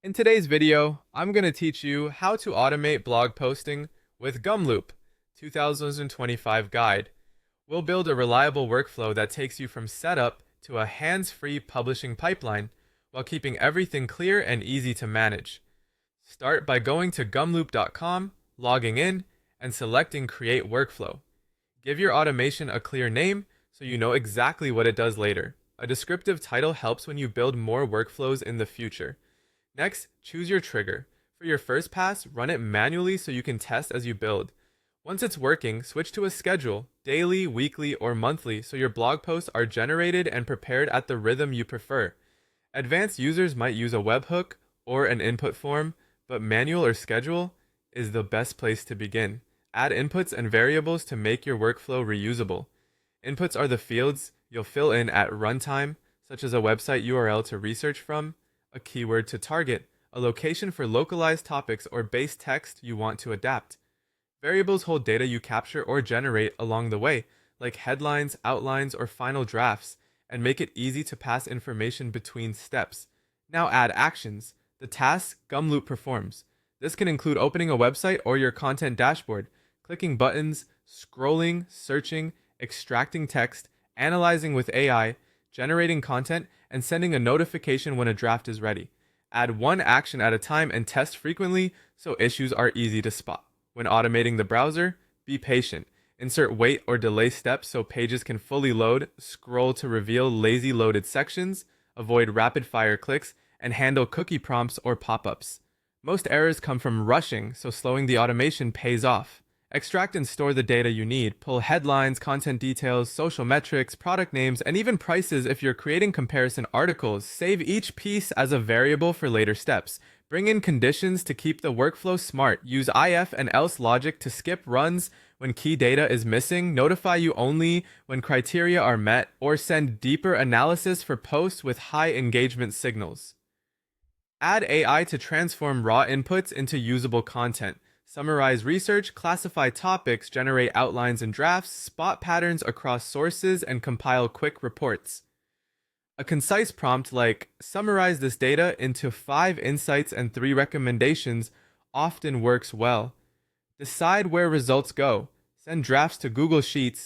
In today's video, I'm going to teach you how to automate blog posting with Gumloop 2025 guide. We'll build a reliable workflow that takes you from setup to a hands-free publishing pipeline while keeping everything clear and easy to manage. Start by going to gumloop.com, logging in, and selecting Create Workflow. Give your automation a clear name so you know exactly what it does later. A descriptive title helps when you build more workflows in the future. Next, choose your trigger. For your first pass, run it manually so you can test as you build. Once it's working, switch to a schedule, daily, weekly, or monthly, so your blog posts are generated and prepared at the rhythm you prefer. Advanced users might use a webhook or an input form, but manual or schedule is the best place to begin. Add inputs and variables to make your workflow reusable. Inputs are the fields you'll fill in at runtime, such as a website URL to research from, a keyword to target, a location for localized topics or base text you want to adapt. Variables hold data you capture or generate along the way, like headlines, outlines, or final drafts, and make it easy to pass information between steps. Now add actions, the tasks Gumloop performs. This can include opening a website or your content dashboard, clicking buttons, scrolling, searching, extracting text, analyzing with AI, generating content, and sending a notification when a draft is ready. Add one action at a time and test frequently so issues are easy to spot. When automating the browser, be patient. Insert wait or delay steps so pages can fully load, scroll to reveal lazy loaded sections, avoid rapid-fire clicks, and handle cookie prompts or pop-ups. Most errors come from rushing, so slowing the automation pays off. Extract and store the data you need. Pull headlines, content details, social metrics, product names, and even prices if you're creating comparison articles. Save each piece as a variable for later steps. Bring in conditions to keep the workflow smart. Use if and else logic to skip runs when key data is missing, notify you only when criteria are met, or send deeper analysis for posts with high engagement signals. Add AI to transform raw inputs into usable content. Summarize research, classify topics, generate outlines and drafts, spot patterns across sources, and compile quick reports. A concise prompt like, summarize this data into 5 insights and 3 recommendations often works well. Decide where results go. Send drafts to Google Sheets,